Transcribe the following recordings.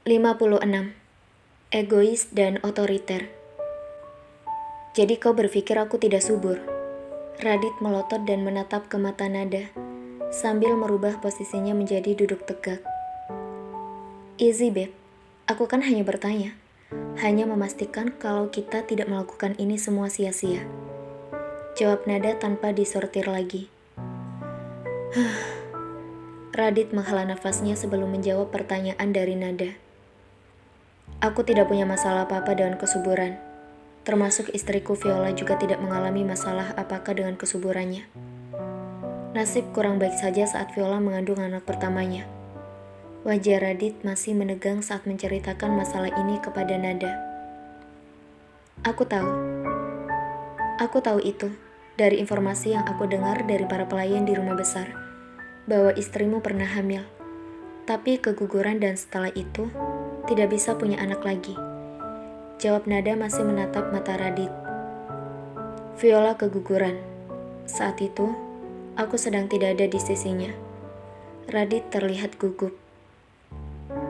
56. Egois dan otoriter. Jadi kau berpikir aku tidak subur? Radit melotot dan menatap ke mata Nada, sambil merubah posisinya menjadi duduk tegak. Easy babe, aku kan hanya bertanya. Hanya memastikan kalau kita tidak melakukan ini semua sia-sia. Jawab Nada tanpa disortir lagi. Radit menghela nafasnya sebelum menjawab pertanyaan dari Nada. Aku tidak punya masalah apa-apa dengan kesuburan. Termasuk istriku Viola juga tidak mengalami masalah apakah dengan kesuburannya. Nasib kurang baik saja saat Viola mengandung anak pertamanya. Wajah Radit masih menegang saat menceritakan masalah ini kepada Nada. Aku tahu itu dari informasi yang aku dengar dari para pelayan di rumah besar, bahwa istrimu pernah hamil, tapi keguguran dan setelah itu tidak bisa punya anak lagi. Jawab Nada masih menatap mata Radit. Viola keguguran. Saat itu, aku sedang tidak ada di sisinya. Radit terlihat gugup.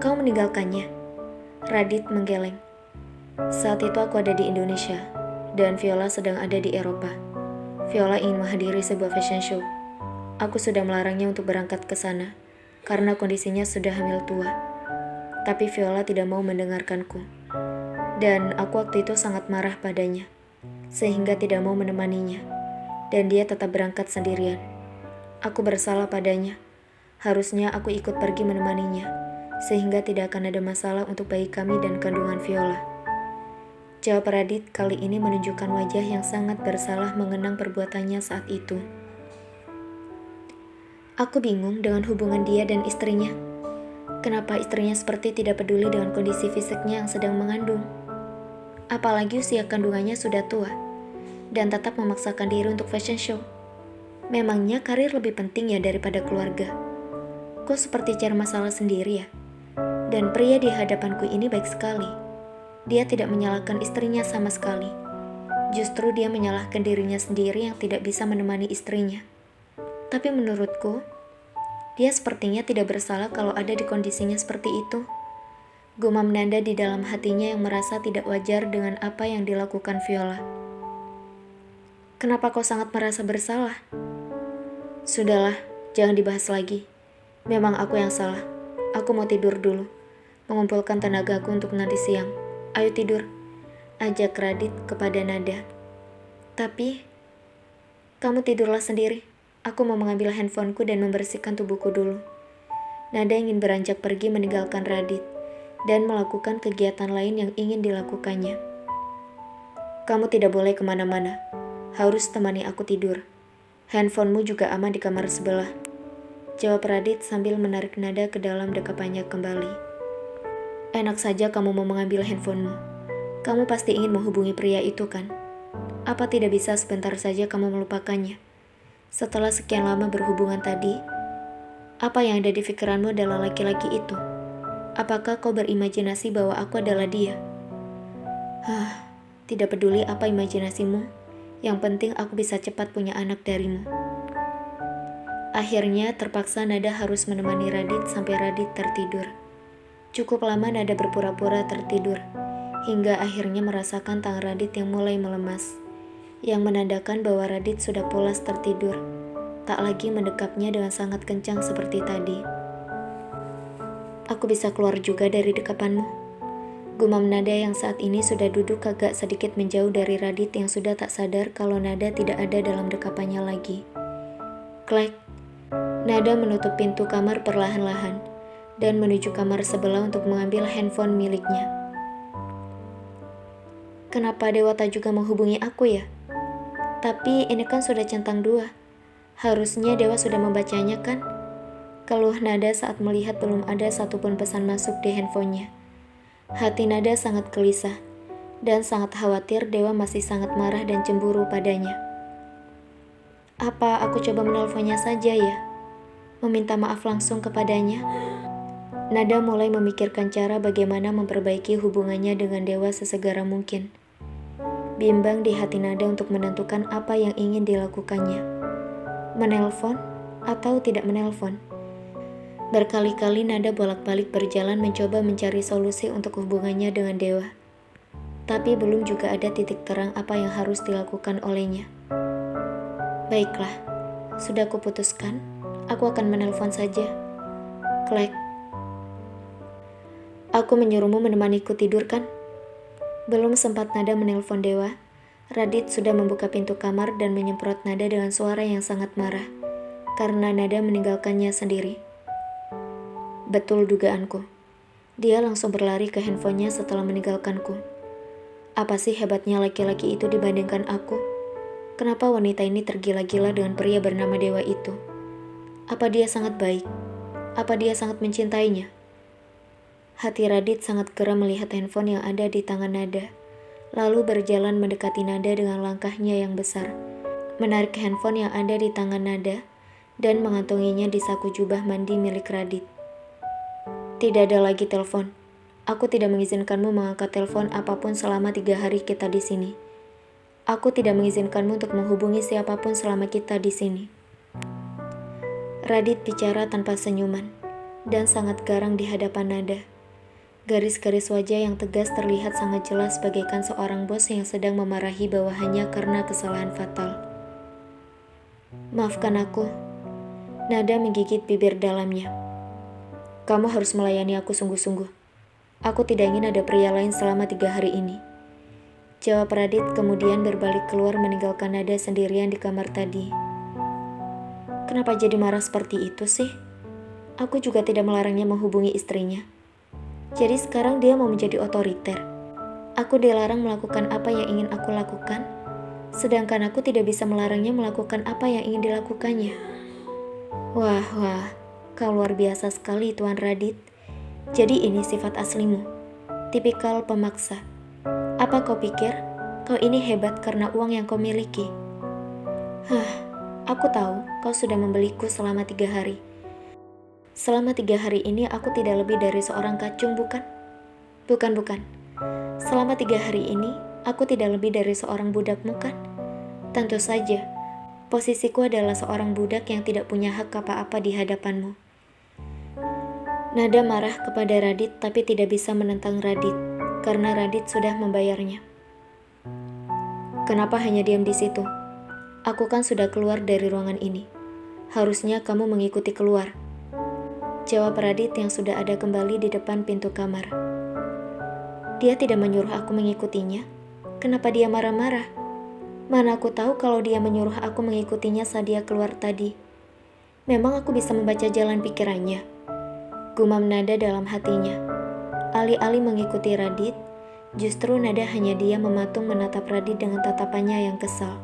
Kau meninggalkannya? Radit menggeleng. Saat itu aku ada di Indonesia, dan Viola sedang ada di Eropa. Viola ingin menghadiri sebuah fashion show. Aku sudah melarangnya untuk berangkat ke sana, karena kondisinya sudah hamil tua. Tapi Viola tidak mau mendengarkanku. Dan aku waktu itu sangat marah padanya, sehingga tidak mau menemaninya. Dan dia tetap berangkat sendirian. Aku bersalah padanya. Harusnya aku ikut pergi menemaninya, sehingga tidak akan ada masalah untuk bayi kami dan kandungan Viola. Jawab Radit kali ini menunjukkan wajah yang sangat bersalah mengenang perbuatannya saat itu. Aku bingung dengan hubungan dia dan istrinya. Kenapa istrinya seperti tidak peduli dengan kondisi fisiknya yang sedang mengandung? Apalagi usia kandungannya sudah tua, dan tetap memaksakan diri untuk fashion show. Memangnya karir lebih penting ya daripada keluarga? Kok seperti cari masalah sendiri ya? Dan pria di hadapanku ini baik sekali. Dia tidak menyalahkan istrinya sama sekali. Justru dia menyalahkan dirinya sendiri yang tidak bisa menemani istrinya. Tapi menurutku, dia sepertinya tidak bersalah kalau ada di kondisinya seperti itu. Gumam Nada di dalam hatinya yang merasa tidak wajar dengan apa yang dilakukan Viola. Kenapa kau sangat merasa bersalah? Sudahlah, jangan dibahas lagi. Memang aku yang salah. Aku mau tidur dulu. Mengumpulkan tenagaku untuk nanti siang. Ayo tidur, ajak Radit kepada Nada. Tapi, kamu tidurlah sendiri. Aku mau mengambil handphoneku dan membersihkan tubuhku dulu. Nada ingin beranjak pergi meninggalkan Radit dan melakukan kegiatan lain yang ingin dilakukannya. Kamu tidak boleh kemana-mana. Harus temani aku tidur. Handphonemu juga aman di kamar sebelah. Jawab Radit sambil menarik Nada ke dalam dekapannya kembali. Enak saja kamu mau mengambil handphonemu. Kamu pasti ingin menghubungi pria itu kan? Apa tidak bisa sebentar saja kamu melupakannya? Setelah sekian lama berhubungan tadi, apa yang ada di pikiranmu adalah laki-laki itu? Apakah kau berimajinasi bahwa aku adalah dia? Tidak peduli apa imajinasimu, yang penting aku bisa cepat punya anak darimu. Akhirnya terpaksa Nada harus menemani Radit sampai Radit tertidur. Cukup lama Nada berpura-pura tertidur, hingga akhirnya merasakan tangan Radit yang mulai melemas, yang menandakan bahwa Radit sudah pulas tertidur, tak lagi mendekapnya dengan sangat kencang seperti tadi. Aku bisa keluar juga dari dekapanmu. Gumam Nada yang saat ini sudah duduk agak sedikit menjauh dari Radit yang sudah tak sadar kalau Nada tidak ada dalam dekapannya lagi. Klek. Nada menutup pintu kamar perlahan-lahan dan menuju kamar sebelah untuk mengambil handphone miliknya. Kenapa Dewata juga menghubungi aku ya? Tapi ini kan sudah centang 2. Harusnya Dewa sudah membacanya kan? Keluh Nada saat melihat belum ada satupun pesan masuk di handphonenya. Hati Nada sangat gelisah dan sangat khawatir Dewa masih sangat marah dan cemburu padanya. Apa aku coba menelponnya saja ya? Meminta maaf langsung kepadanya? Nada mulai memikirkan cara bagaimana memperbaiki hubungannya dengan Dewa sesegera mungkin. Bimbang di hati Nada untuk menentukan apa yang ingin dilakukannya. Menelpon atau tidak menelpon? Berkali-kali Nada bolak-balik berjalan mencoba mencari solusi untuk hubungannya dengan Dewa. Tapi belum juga ada titik terang apa yang harus dilakukan olehnya. Baiklah, sudah kuputuskan, aku akan menelpon saja. Klek. Aku menyuruhmu menemaniku tidur kan? Belum sempat Nada menelpon Dewa, Radit sudah membuka pintu kamar dan menyemprot Nada dengan suara yang sangat marah, karena Nada meninggalkannya sendiri. Betul dugaanku. Dia langsung berlari ke handphonenya setelah meninggalkanku. Apa sih hebatnya laki-laki itu dibandingkan aku? Kenapa wanita ini tergila-gila dengan pria bernama Dewa itu? Apa dia sangat baik? Apa dia sangat mencintainya? Hati Radit sangat geram melihat handphone yang ada di tangan Nada, lalu berjalan mendekati Nada dengan langkahnya yang besar, menarik handphone yang ada di tangan Nada, dan mengantonginya di saku jubah mandi milik Radit. Tidak ada lagi telepon. Aku tidak mengizinkanmu mengangkat telepon apapun selama 3 hari kita di sini. Aku tidak mengizinkanmu untuk menghubungi siapapun selama kita di sini. Radit bicara tanpa senyuman, dan sangat garang di hadapan Nada. Garis-garis wajah yang tegas terlihat sangat jelas bagaikan seorang bos yang sedang memarahi bawahannya karena kesalahan fatal. Maafkan aku. Nada menggigit bibir dalamnya. Kamu harus melayani aku sungguh-sungguh. Aku tidak ingin ada pria lain selama 3 hari ini. Jawab Radit kemudian berbalik keluar meninggalkan Nada sendirian di kamar tadi. Kenapa jadi marah seperti itu sih? Aku juga tidak melarangnya menghubungi istrinya. Jadi sekarang dia mau menjadi otoriter. Aku dilarang melakukan apa yang ingin aku lakukan, sedangkan aku tidak bisa melarangnya melakukan apa yang ingin dilakukannya. Wah, kau luar biasa sekali Tuan Radit. Jadi ini sifat aslimu, tipikal pemaksa. Apa kau pikir, kau ini hebat karena uang yang kau miliki? Aku tahu kau sudah membeliku selama 3 hari. Selama 3 hari ini aku tidak lebih dari seorang kacung, bukan? Bukan. Selama 3 hari ini aku tidak lebih dari seorang budakmu, kan? Tentu saja, posisiku adalah seorang budak yang tidak punya hak apa-apa di hadapanmu. Nada marah kepada Radit tapi tidak bisa menentang Radit, karena Radit sudah membayarnya. Kenapa hanya diam di situ? Aku kan sudah keluar dari ruangan ini. Harusnya kamu mengikuti keluar. Jawab Radit yang sudah ada kembali di depan pintu kamar. Dia tidak menyuruh aku mengikutinya. Kenapa dia marah-marah? Mana aku tahu kalau dia menyuruh aku mengikutinya saat dia keluar tadi. Memang aku bisa membaca jalan pikirannya. Gumam Nada dalam hatinya. Alih-alih mengikuti Radit, justru Nada hanya diam mematung menatap Radit dengan tatapannya yang kesal.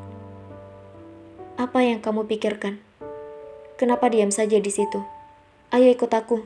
Apa yang kamu pikirkan? Kenapa diam saja di situ? Ayo ikut aku.